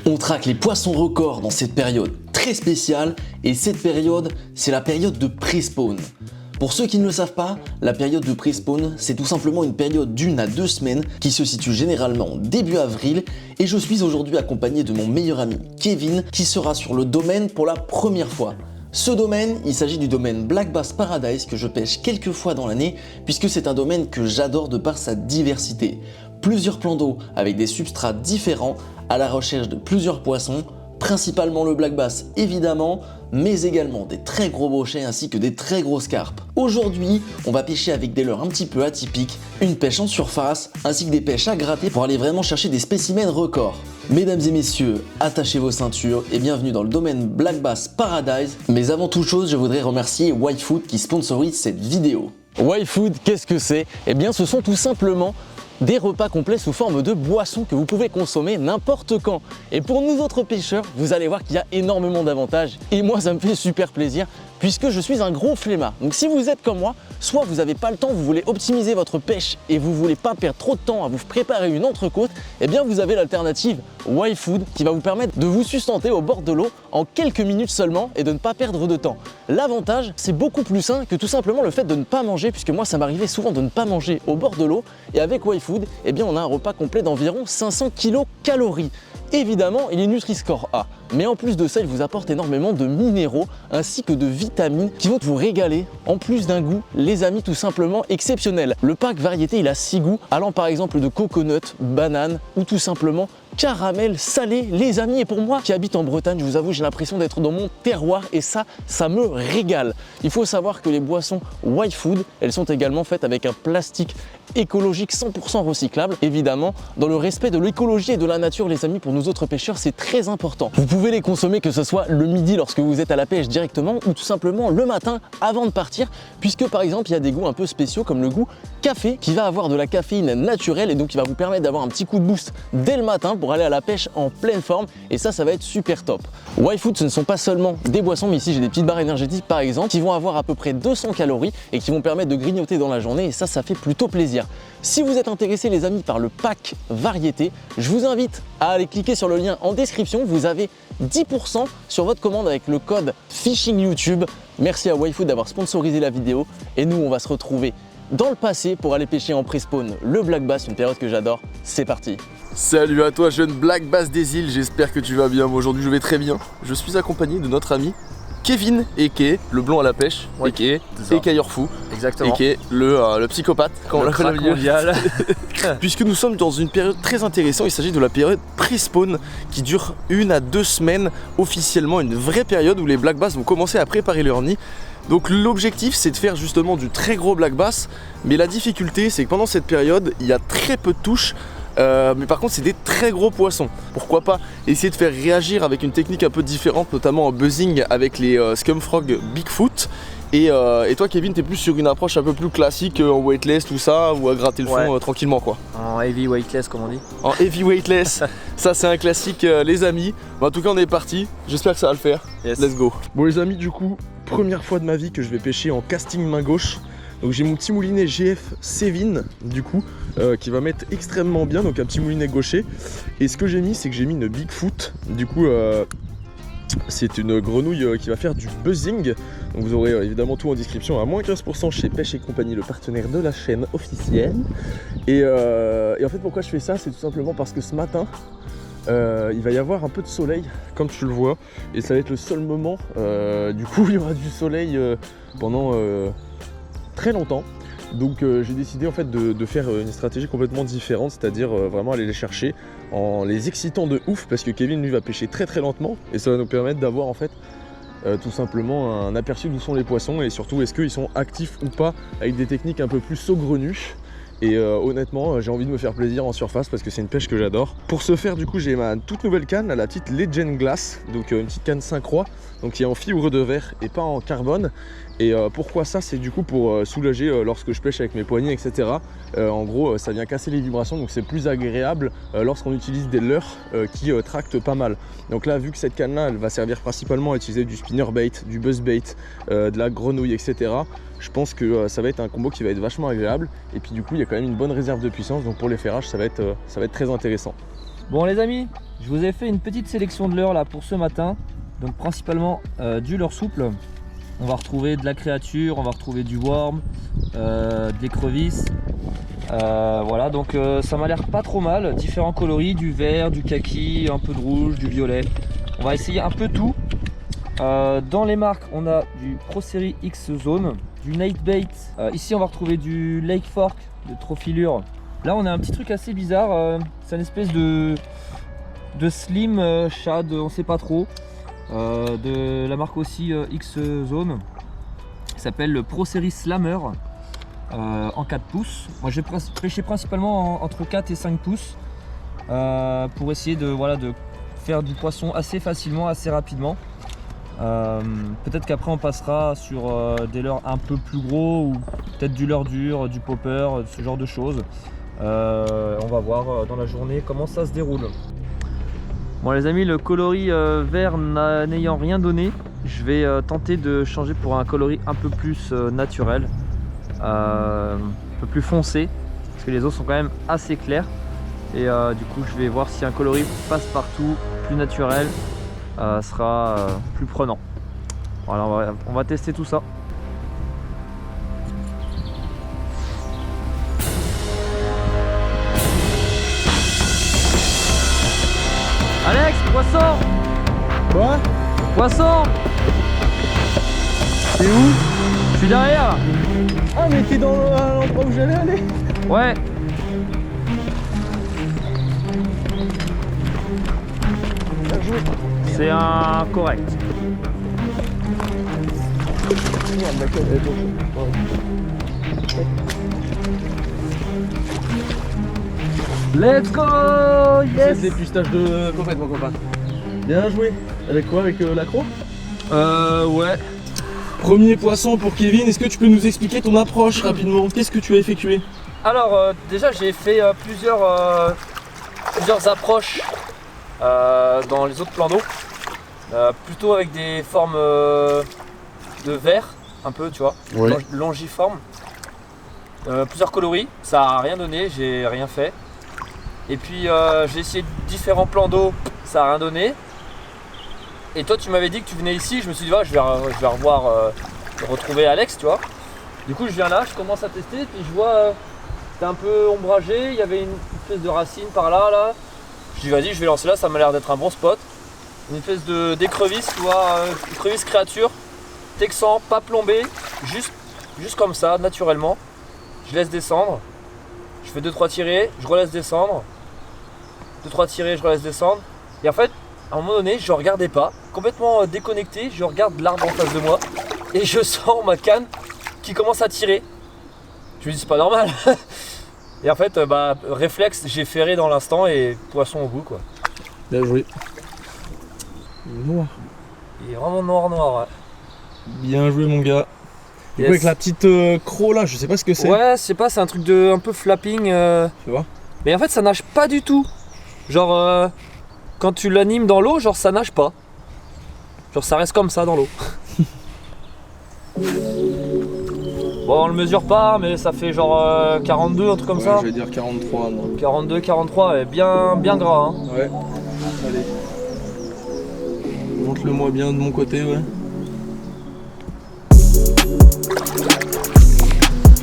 On traque les poissons records dans cette période très spéciale et cette période, c'est la période de pré-spawn. Pour ceux qui ne le savent pas, la période de pré-spawn, c'est tout simplement une période d'1 à 2 semaines qui se situe généralement début avril et je suis aujourd'hui accompagné de mon meilleur ami Kevin qui sera sur le domaine pour la première fois. Ce domaine, il s'agit du domaine Black Bass Paradise que je pêche quelques fois dans l'année puisque c'est un domaine que j'adore de par sa diversité. Plusieurs plans d'eau avec des substrats différents à la recherche de plusieurs poissons, principalement le black bass évidemment, mais également des très gros brochets ainsi que des très grosses carpes. Aujourd'hui, on va pêcher avec des leurres un petit peu atypiques, une pêche en surface, ainsi que des pêches à gratter pour aller vraiment chercher des spécimens records. Mesdames et messieurs, attachez vos ceintures et bienvenue dans le domaine Black Bass Paradise. Mais avant toute chose, je voudrais remercier Whitefood qui sponsorise cette vidéo. Whitefood, qu'est-ce que c'est? Eh bien, ce sont tout simplement des repas complets sous forme de boissons que vous pouvez consommer n'importe quand. Et pour nous autres pêcheurs, vous allez voir qu'il y a énormément d'avantages. Et moi, ça me fait super plaisir puisque je suis un gros flemmard. Donc si vous êtes comme moi, soit vous n'avez pas le temps, vous voulez optimiser votre pêche et vous voulez pas perdre trop de temps à vous préparer une entrecôte, eh bien vous avez l'alternative Whitefood qui va vous permettre de vous sustenter au bord de l'eau en quelques minutes seulement et de ne pas perdre de temps. L'avantage, c'est beaucoup plus sain que tout simplement le fait de ne pas manger, puisque moi ça m'arrivait souvent de ne pas manger au bord de l'eau et avec Whitefood, eh bien on a un repas complet d'environ 500 kcal. Évidemment, il est Nutri-Score A, mais en plus de ça, il vous apporte énormément de minéraux ainsi que de vitamines qui vont vous régaler, en plus d'un goût, les amis, tout simplement exceptionnel. Le pack variété, il a 6 goûts, allant par exemple de coconut, banane ou tout simplement caramel salé, les amis. Et pour moi qui habite en Bretagne, je vous avoue, j'ai l'impression d'être dans mon terroir et ça me régale. Il faut savoir que les boissons Whitefood, elles sont également faites avec un plastique écologique 100% recyclable, évidemment dans le respect de l'écologie et de la nature, les amis. Pour nous autres pêcheurs, c'est très important. Vous pouvez les consommer que ce soit le midi lorsque vous êtes à la pêche directement ou tout simplement le matin avant de partir, puisque par exemple il y a des goûts un peu spéciaux comme le goût café qui va avoir de la caféine naturelle et donc qui va vous permettre d'avoir un petit coup de boost dès le matin pour aller à la pêche en pleine forme, et ça va être super top. Whitefood, ce ne sont pas seulement des boissons, mais ici j'ai des petites barres énergétiques par exemple qui vont avoir à peu près 200 calories et qui vont permettre de grignoter dans la journée, et ça fait plutôt plaisir. Si vous êtes intéressé les amis par le pack variété, je vous invite à aller cliquer sur le lien en description. Vous avez 10% sur votre commande avec le code Fishing YouTube. Merci à Whitefood d'avoir sponsorisé la vidéo et nous on va se retrouver dans le passé pour aller pêcher en pré-spawn le black bass, une période que j'adore. C'est parti. Salut à toi jeune black bass des îles, j'espère que tu vas bien. Moi aujourd'hui je vais très bien. Je suis accompagné de notre ami Kevin, a.k.a. le blond à la pêche, a.k.a. écailleur fou, exactement, a.k.a. le psychopathe, quand le on l'appelle mondial. Puisque nous sommes dans une période très intéressante, il s'agit de la période pré-spawn qui dure 1 à 2 semaines officiellement, une vraie période où les black bass vont commencer à préparer leur nid. Donc l'objectif c'est de faire justement du très gros black bass, mais la difficulté c'est que pendant cette période il y a très peu de touches. Mais par contre c'est des très gros poissons. Pourquoi pas essayer de faire réagir avec une technique un peu différente, notamment en buzzing avec les Scum Frog Bigfoot. Et toi Kevin, t'es plus sur une approche un peu plus classique en weightless tout ça, ou à gratter le fond tranquillement quoi. En heavy weightless comme on dit. En heavy weightless, ça c'est un classique les amis. En tout cas on est parti, j'espère que ça va le faire. Yes. Let's go. Bon les amis, du coup première fois de ma vie que je vais pêcher en casting main gauche. Donc j'ai mon petit moulinet GF Sevin du coup qui va mettre extrêmement bien, donc un petit moulinet gaucher. Et ce que j'ai mis, c'est que j'ai mis une Bigfoot. Du coup c'est une grenouille qui va faire du buzzing. Donc vous aurez évidemment tout en description à moins 15% chez Pêche et Compagnie, le partenaire de la chaîne officielle. Et en fait pourquoi je fais ça, c'est tout simplement parce que ce matin il va y avoir un peu de soleil comme tu le vois, et ça va être le seul moment du coup il y aura du soleil pendant très longtemps. Donc j'ai décidé en fait de faire une stratégie complètement différente, c'est-à-dire vraiment aller les chercher en les excitant de ouf, parce que Kevin lui va pêcher très très lentement et ça va nous permettre d'avoir en fait tout simplement un aperçu d'où sont les poissons et surtout est-ce qu'ils sont actifs ou pas, avec des techniques un peu plus saugrenues. Et honnêtement j'ai envie de me faire plaisir en surface parce que c'est une pêche que j'adore. Pour ce faire du coup j'ai ma toute nouvelle canne, la petite Legend Glass, donc une petite canne Syncroix, donc qui est en fibre de verre et pas en carbone. Et pourquoi ça, c'est du coup pour soulager lorsque je pêche avec mes poignets etc. En gros ça vient casser les vibrations, donc c'est plus agréable lorsqu'on utilise des leurres qui tractent pas mal. Donc là vu que cette canne là elle va servir principalement à utiliser du spinnerbait, du buzzbait, de la grenouille etc. Je pense que ça va être un combo qui va être vachement agréable. Et puis du coup il y a quand même une bonne réserve de puissance, donc pour les ferrages ça va être très intéressant. Bon les amis, Je vous ai fait une petite sélection de leurres là pour ce matin. Donc principalement du leurre souple. On va retrouver de la créature, on va retrouver du worm, des crevisses. Voilà, donc ça m'a l'air pas trop mal. Différents coloris, du vert, du kaki, un peu de rouge, du violet. On va essayer un peu tout. Dans les marques, on a du Pro Series X Zone, du Nightbait. Ici, on va retrouver du Lake Fork, de Trophy Lure. Là, on a un petit truc assez bizarre. C'est une espèce de slim shad, on sait pas trop. De la marque aussi X Zone. Il s'appelle le Pro Series Slammer en 4 pouces. Moi, je vais pêcher principalement entre 4 et 5 pouces pour essayer de faire du poisson assez facilement, assez rapidement. Peut-être qu'après on passera sur des leurres un peu plus gros ou peut-être du leurre dur, du popper, ce genre de choses. On va voir dans la journée comment ça se déroule. Bon les amis, le coloris vert n'ayant rien donné, je vais tenter de changer pour un coloris un peu plus naturel, un peu plus foncé, parce que les eaux sont quand même assez claires. Et du coup je vais voir si un coloris passe partout, plus naturel, sera plus prenant. Voilà, on va tester tout ça. Alex, poisson! Quoi? Poisson! T'es où? Je suis derrière! Ah mais t'es dans l'endroit où j'allais aller? Ouais! C'est un correct. Let's go! Yes! C'est le dépistage de compète mon copain. Bien joué. Avec quoi? Avec l'accro? Ouais. Premier poisson pour Kevin, est-ce que tu peux nous expliquer ton approche rapidement? Qu'est-ce que tu as effectué? Alors déjà j'ai fait plusieurs approches dans les autres plans d'eau. Plutôt avec des formes de verre, un peu tu vois, oui. Longiformes. Plusieurs coloris, ça a rien donné, j'ai rien fait. Et puis j'ai essayé différents plans d'eau, ça a rien donné. Et toi tu m'avais dit que tu venais ici, je me suis dit je vais retrouver Alex, tu vois. Du coup je viens là, je commence à tester, puis je vois c'était un peu ombragé, il y avait une espèce de racine par là. Je dis vas-y je vais lancer là, ça m'a l'air d'être un bon spot. Une espèce d'écrevisse, tu vois, écrevisse créature, texan, pas plombé, juste comme ça, naturellement. Je laisse descendre, je fais 2-3 tirées, je relaisse descendre, 2-3 tirées, je relaisse descendre. Et en fait, à un moment donné, je regardais pas, complètement déconnecté, je regarde l'arbre en face de moi et je sens ma canne qui commence à tirer. Je me dis c'est pas normal. Et en fait, réflexe, j'ai ferré dans l'instant et poisson au bout quoi. Bien joué. Noir. Il est vraiment noir, ouais. Bien joué mon gars. Du coup, avec la petite croc là, je sais pas ce que c'est. Ouais, je sais pas, c'est un truc de un peu flapping. Tu vois? Mais en fait, ça nage pas du tout. Genre, quand tu l'animes dans l'eau, genre ça nage pas. Genre ça reste comme ça dans l'eau. Bon, on le mesure pas, mais ça fait genre 42, un truc comme ça. Je vais dire 43 moi. 42, 43, et bien gras. Hein. Ouais. Allez. Montre-le-moi bien de mon côté, ouais.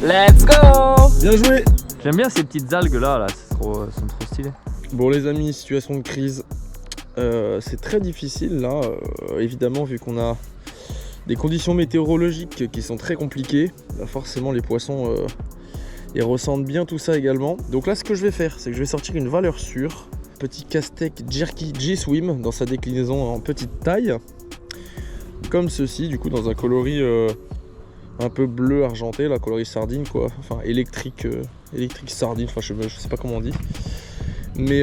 Let's go! Bien joué! J'aime bien ces petites algues là, elles sont trop stylées. Bon les amis, situation de crise. C'est très difficile là, évidemment vu qu'on a des conditions météorologiques qui sont très compliquées. Là, forcément les poissons ils ressentent bien tout ça également. Donc là ce que je vais faire, c'est que je vais sortir une valeur sûre. Petit Casteck Jerky G-Swim dans sa déclinaison en petite taille. Comme ceci, du coup dans un coloris un peu bleu argenté, la coloris sardine quoi. Enfin électrique sardine, enfin je sais pas comment on dit. Mais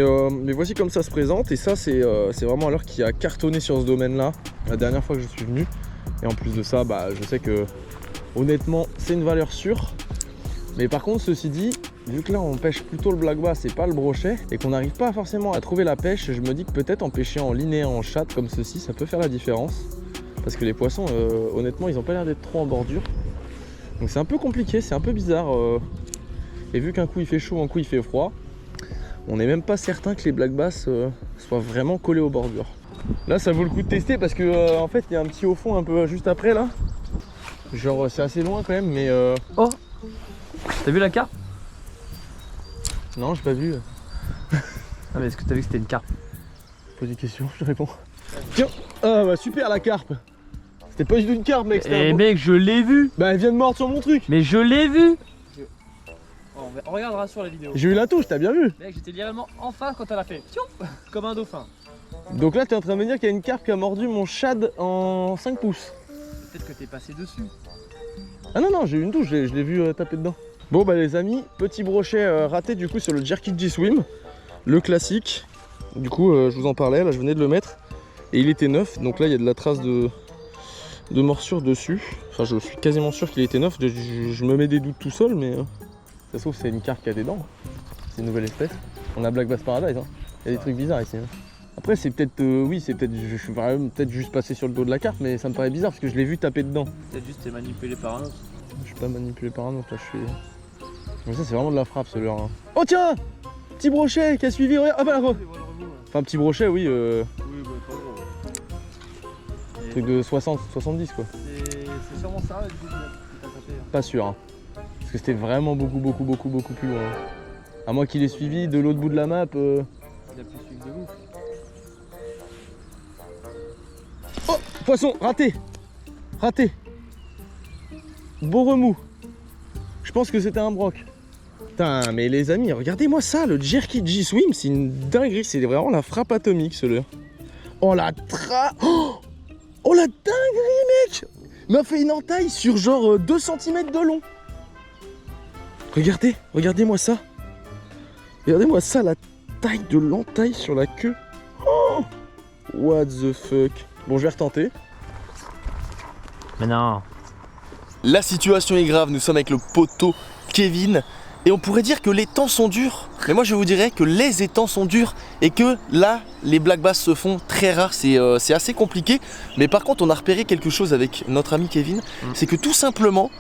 voici comme ça se présente. Et ça c'est vraiment un leurre qui a cartonné sur ce domaine là la dernière fois que je suis venu. Et en plus de ça, je sais que honnêtement c'est une valeur sûre. Mais par contre ceci dit, vu que là on pêche plutôt le black bass et pas le brochet, et qu'on n'arrive pas forcément à trouver la pêche, je me dis que peut-être en pêcher en linéaire, en chatte comme ceci, ça peut faire la différence. Parce que les poissons, honnêtement, ils ont pas l'air d'être trop en bordure. Donc c'est un peu compliqué, c'est un peu bizarre. Et vu qu'un coup il fait chaud, un coup il fait froid, on n'est même pas certain que les black bass soit vraiment collé aux bordures. Là ça vaut le coup de tester parce que en fait il y a un petit au fond un peu juste après là. Genre c'est assez loin quand même mais Oh, t'as vu la carpe? Non j'ai pas vu. Ah mais est-ce que t'as vu que c'était une carpe? Pose des questions, je te réponds. Tiens, ah bah super la carpe. C'était pas du tout une carpe mec. Eh mec, je l'ai vu. Bah elle vient de mordre sur mon truc. Mais je l'ai vu. On regardera sur la vidéo. J'ai eu la touche, t'as bien vu. Mec, j'étais littéralement en face quand elle a fait comme un dauphin. Donc là t'es en train de me dire qu'il y a une carpe qui a mordu mon shad en 5 pouces. Peut-être que t'es passé dessus. Ah non non, j'ai eu une touche, je l'ai vu taper dedans. Bon bah les amis, petit brochet raté du coup sur le Jerky G-Swim, le classique. Du coup je vous en parlais, là je venais de le mettre et il était neuf, donc là il y a de la trace de morsure dessus. Enfin je suis quasiment sûr qu'il était neuf, je me mets des doutes tout seul mais ça se trouve c'est une carpe qui a des dents. C'est une nouvelle espèce. On a Black Bass Paradise, hein. Il y a des trucs bizarres ici. Hein. Après c'est peut-être, oui c'est peut-être, je suis vraiment peut-être juste passé sur le dos de la carpe mais ça me paraît bizarre parce que je l'ai vu taper dedans. Peut-être juste t'es manipulé par un autre. Je suis pas manipulé par un autre là, je suis... Mais ça c'est vraiment de la frappe ce leurre. Hein. Oh tiens, petit brochet qui a suivi, regarde, ah bah là, enfin petit brochet oui, oui bah, pas gros. truc de 60, 70 quoi. C'est sûrement ça que t'as tapé. Pas sûr hein. Parce que c'était vraiment beaucoup plus loin. À moins qu'il ait suivi de l'autre bout de la map. Il a pu suivre de ouf. Oh, poisson, raté. Raté. Beau remous. Je pense que c'était un broc. Putain, mais les amis, regardez-moi ça, le Jerky G-Swim, c'est une dinguerie, c'est vraiment la frappe atomique ce leurre. Oh la oh la dinguerie mec. Il m'a fait une entaille sur genre 2 cm de long. Regardez, regardez-moi ça. Regardez-moi ça, la taille de l'entaille sur la queue. Oh, what the fuck. Bon, je vais retenter. Mais non. La situation est grave, nous sommes avec le poteau Kevin et on pourrait dire que les temps sont durs, mais moi je vous dirais que les étangs sont durs et que là les black bass se font très rares, c'est assez compliqué. Mais par contre on a repéré quelque chose avec notre ami Kevin, c'est que tout simplement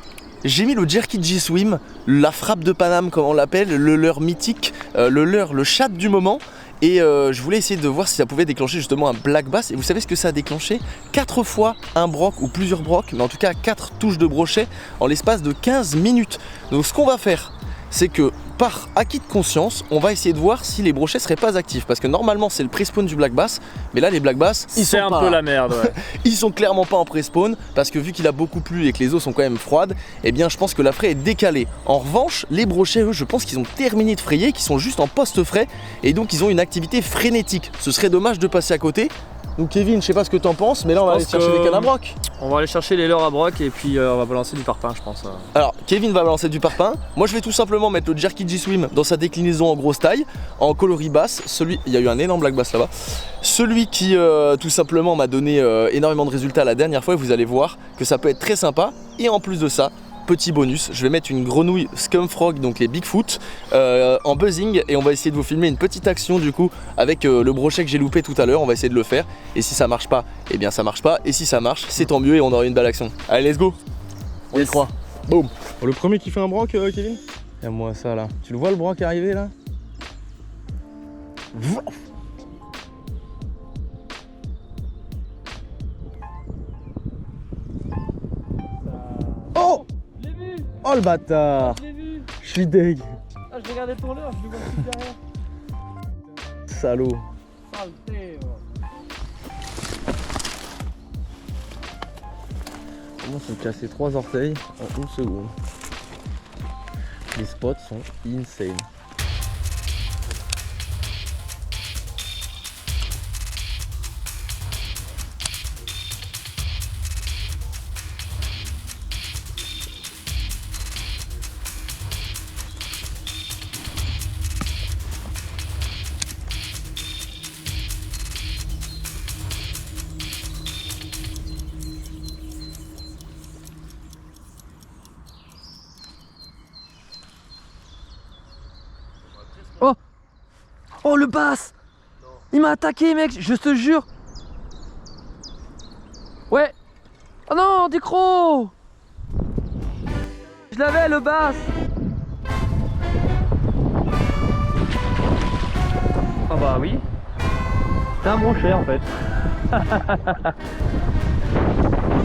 j'ai mis le Jerky G-Swim, la frappe de Paname comme on l'appelle, le leurre mythique, le chat du moment. Et je voulais essayer de voir si ça pouvait déclencher justement un black bass. Et vous savez ce que ça a déclenché? 4 fois un broc ou plusieurs brocs, mais en tout cas 4 touches de brochet en l'espace de 15 minutes. Donc ce qu'on va faire, c'est que par acquis de conscience, on va essayer de voir si les brochets seraient pas actifs. Parce que normalement c'est le pré-spawn du black bass, mais là les black bass, ils sont un peu la merde, ouais. Ils sont clairement pas en pré-spawn, parce que vu qu'il a beaucoup plu et que les eaux sont quand même froides, eh bien je pense que la fraie est décalée. En revanche, les brochets, eux, je pense qu'ils ont terminé de frayer, qu'ils sont juste en post-frais, et donc ils ont une activité frénétique. Ce serait dommage de passer à côté. Donc Kevin, je sais pas ce que t'en penses, mais là on va aller chercher des cannes à broc. On va aller chercher les leurres à broc et puis on va balancer du parpaing, je pense. Alors Kevin va balancer du parpaing. Moi je vais tout simplement mettre le Jerky G-Swim dans sa déclinaison en grosse taille, en coloris basse. Il y a eu un énorme black bass là-bas. Celui qui tout simplement m'a donné énormément de résultats la dernière fois, et vous allez voir que ça peut être très sympa. Et en plus de ça, petit bonus, je vais mettre une grenouille Scumfrog, donc les Bigfoot, en buzzing, et on va essayer de vous filmer une petite action du coup avec le brochet que j'ai loupé tout à l'heure. On va essayer de le faire, et si ça marche pas, eh bien ça marche pas, et si ça marche, c'est tant mieux et on aura une belle action. Allez, let's go. On y croit. Boum. Le premier qui fait un broc, Kevin. Regarde-moi ça là. Tu le vois le broc arriver là? Oh! Oh le bâtard! Je l'ai vu. Je suis deg. Ah, je regardais ton leurre, je le vois plus derrière. Salaud. Saleté. Comment se casser 3 orteils en 1 seconde? Les spots sont insane. Oh le bass! Il m'a attaqué mec, je te jure! Ouais! Oh non, des crocs! Je l'avais le bass! Ah bah oui! un brochet en fait.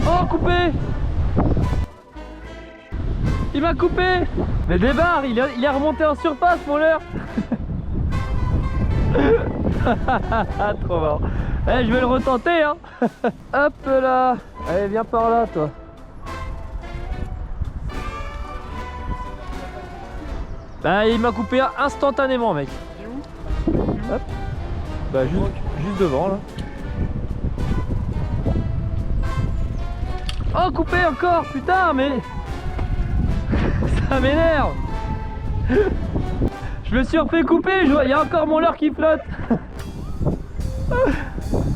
Oh, coupé! Il m'a coupé! Mais débarre, il est remonté en surface mon leurre. Trop marrant. Eh, je vais le retenter hein. Hop là. Allez, viens par là toi. Bah, il m'a coupé instantanément mec. Hop. Bah juste devant là. Oh, coupé encore, putain, mais ça m'énerve. Je me suis refait couper, il y a encore mon leurre qui flotte.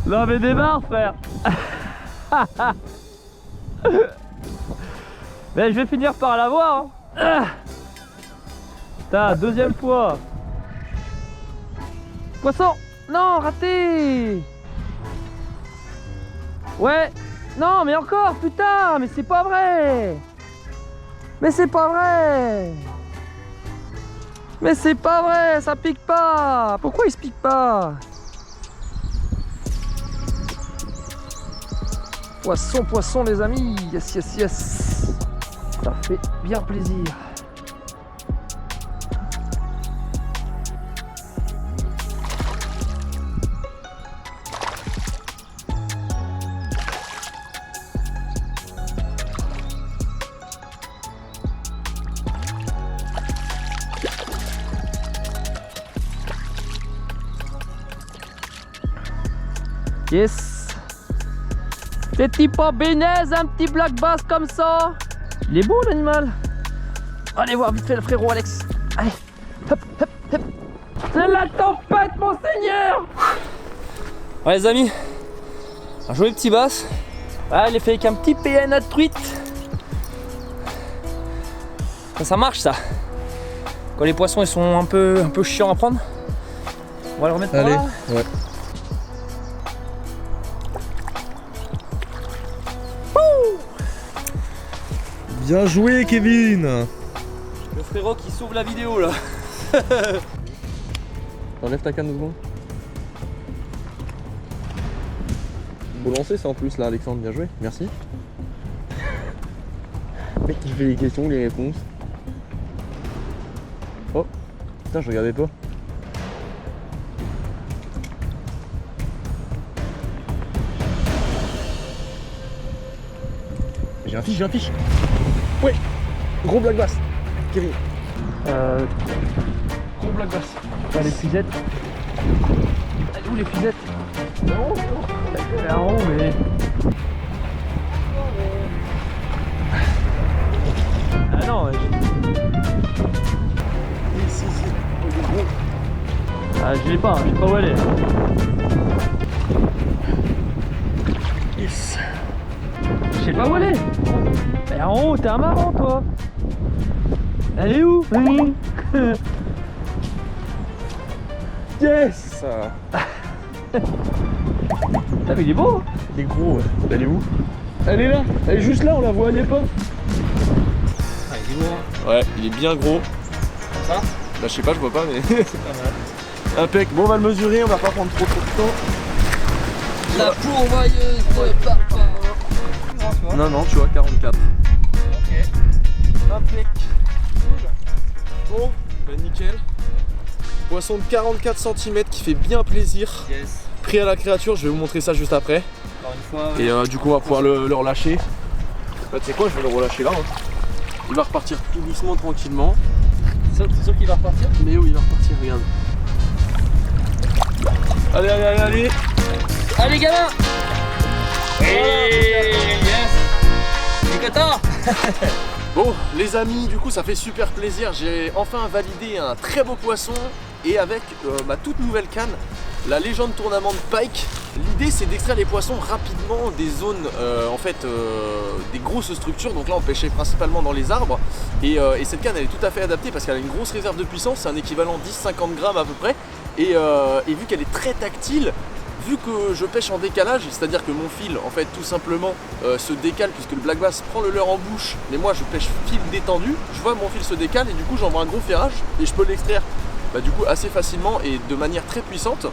Non mais démarre frère. Mais je vais finir par l'avoir hein. Putain, deuxième fois. Poisson. Non, raté. Ouais. Non mais encore, putain, mais c'est pas vrai. Mais c'est pas vrai. Mais c'est pas vrai, ça pique pas. Pourquoi il se pique pas? Poisson, poisson les amis. Yes, yes, yes. Ça fait bien plaisir. Yes. Petit pas bénaise, un petit black bass comme ça. Il est beau l'animal. Allez voir vite fait le frérot Alex. Allez, hop, hop, hop. C'est la tempête mon seigneur. Ouais les amis, un joli petit bass. Ah, il est fait avec un petit PN à truite. Ça marche ça. Quand les poissons ils sont un peu chiants à prendre. On va le remettre par là. Ouais. Bien joué Kevin. Le frérot qui sauve la vidéo là. Enlève ta canne 2 secondes. Faut lancer ça en plus là Alexandre, bien joué, merci. Mec qui fait les questions, les réponses. Oh, putain je regardais pas. J'ai un fiche. Ouais, gros black bass, Kevin. Gros black bass. Pas les fusettes. Elle est où les fusettes? Elle est en haut mais... Ah non Si, il est gros. Ah je l'ai pas où elle est. Yes. Je sais pas où elle est. Elle est en haut, t'es un marrant toi. Elle est où? Yes. Putain mais il est beau. Il est gros, ouais. Elle est où? Elle est là, elle est juste là, on la voit, elle est pas. Ah il est gros. Ouais, il est bien gros. Comme ça? Bah je sais pas, je vois pas mais... Pas mal. Impec, bon on va le mesurer, on va pas prendre trop de temps. La pourvoyeuse de papa. Non, tu vois, 44. Ok. Impec. Bon, bah nickel. Poisson de 44 cm qui fait bien plaisir. Yes. Pris à la créature, je vais vous montrer ça juste après. Encore une fois. Et du coup on va pouvoir le relâcher. Bah tu sais quoi, je vais le relâcher là. Il va repartir tout doucement, tranquillement. C'est sûr qu'il va repartir? Mais oui, il va repartir, regarde. Allez. Allez gamin. Yes. T'es content? Bon les amis, du coup ça fait super plaisir, j'ai enfin validé un très beau poisson et avec ma toute nouvelle canne, la Légende Tournament de Pike. L'idée c'est d'extraire les poissons rapidement des zones, des grosses structures, donc là on pêchait principalement dans les arbres et cette canne elle est tout à fait adaptée parce qu'elle a une grosse réserve de puissance, c'est un équivalent 10-50 grammes à peu près et vu qu'elle est très tactile, vu que je pêche en décalage, c'est-à-dire que mon fil en fait tout simplement se décale puisque le black bass prend le leurre en bouche, mais moi je pêche fil détendu, je vois mon fil se décale et du coup j'envoie un gros ferrage et je peux l'extraire du coup assez facilement et de manière très puissante.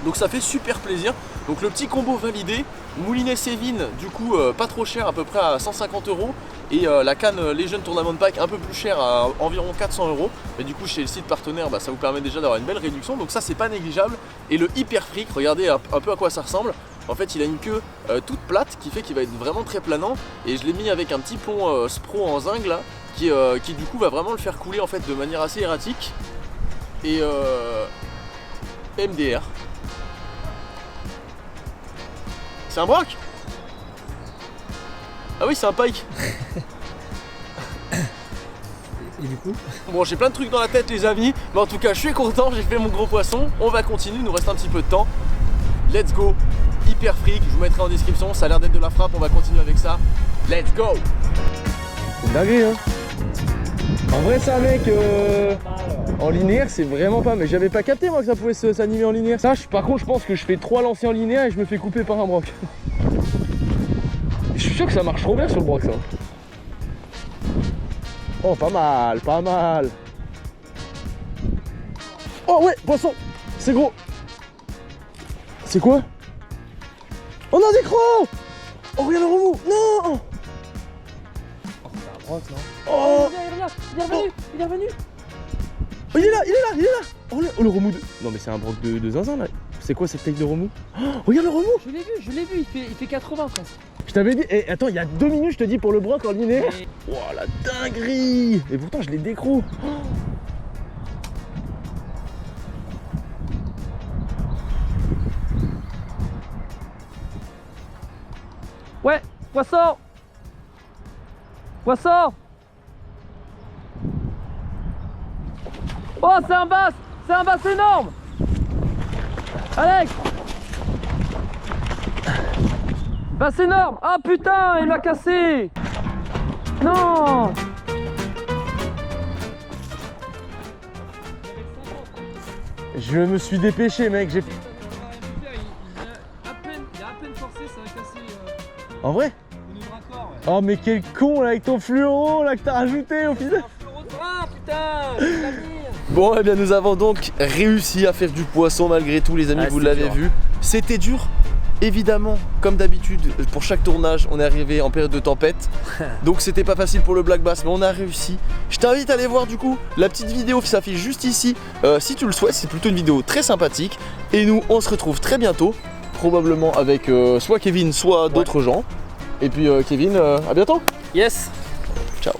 Donc ça fait super plaisir. Donc le petit combo validé, moulinet Sévin du coup pas trop cher, à peu près à 150 €. Et la canne Legend Tournament Pack un peu plus chère à environ 400 €. Mais du coup chez le site partenaire ça vous permet déjà d'avoir une belle réduction. Donc ça c'est pas négligeable. Et le Hyper Freak, regardez un peu à quoi ça ressemble. En fait il a une queue toute plate qui fait qu'il va être vraiment très planant. Et je l'ai mis avec un petit plomb Spro en zinc là qui du coup va vraiment le faire couler en fait de manière assez erratique. Et MDR. C'est un broc? Ah oui c'est un pike. Et du coup? Bon j'ai plein de trucs dans la tête les amis. Mais en tout cas je suis content, j'ai fait mon gros poisson. On va continuer, il nous reste un petit peu de temps. Let's go. Hyper Freak, je vous mettrai en description. Ça a l'air d'être de la frappe, on va continuer avec ça. Let's go. C'est une dinguerie hein. En vrai ça mec en linéaire c'est vraiment pas, mais j'avais pas capté moi que ça pouvait s'animer en linéaire. Ça par contre je pense que je fais 3 lancers en linéaire et je me fais couper par un broc. Je suis sûr que ça marche trop bien sur le broc ça. Oh pas mal, pas mal. Oh ouais poisson. C'est gros. C'est quoi? Oh non des crocs. Oh regarde le remous. Non. C'est un broc, non? Oh, Il est revenu, il est revenu. oh, il est là. Oh le remous de... Non mais c'est un broc de zinzin là. C'est quoi cette taille de remous? Oh, regarde le remous. Je l'ai vu, il fait 80 presque. Je t'avais dit, eh, attends, il y a 2 minutes je te dis pour le broc en linéaire. Oh la dinguerie. Et pourtant je l'ai décro. Ouais, poisson. Poisson. Oh c'est un bass énorme. Alex. Bass énorme. Ah putain, il m'a cassé. Non. Je me suis dépêché mec, j'ai... Il a à peine forcé, ça a cassé En vrai? le raccord. Oh mais quel con là avec ton fluoro là que t'as rajouté au final. Ah putain, Bon eh bien nous avons donc réussi à faire du poisson malgré tout les amis, vous l'avez vu. C'était dur. Évidemment, comme d'habitude, pour chaque tournage, on est arrivé en période de tempête. Donc c'était pas facile pour le Black Bass, mais on a réussi. Je t'invite à aller voir du coup la petite vidéo qui s'affiche juste ici. Si tu le souhaites, c'est plutôt une vidéo très sympathique. Et nous, on se retrouve très bientôt. Probablement avec soit Kevin, soit d'autres gens. Et puis Kevin, à bientôt. Yes. Ciao.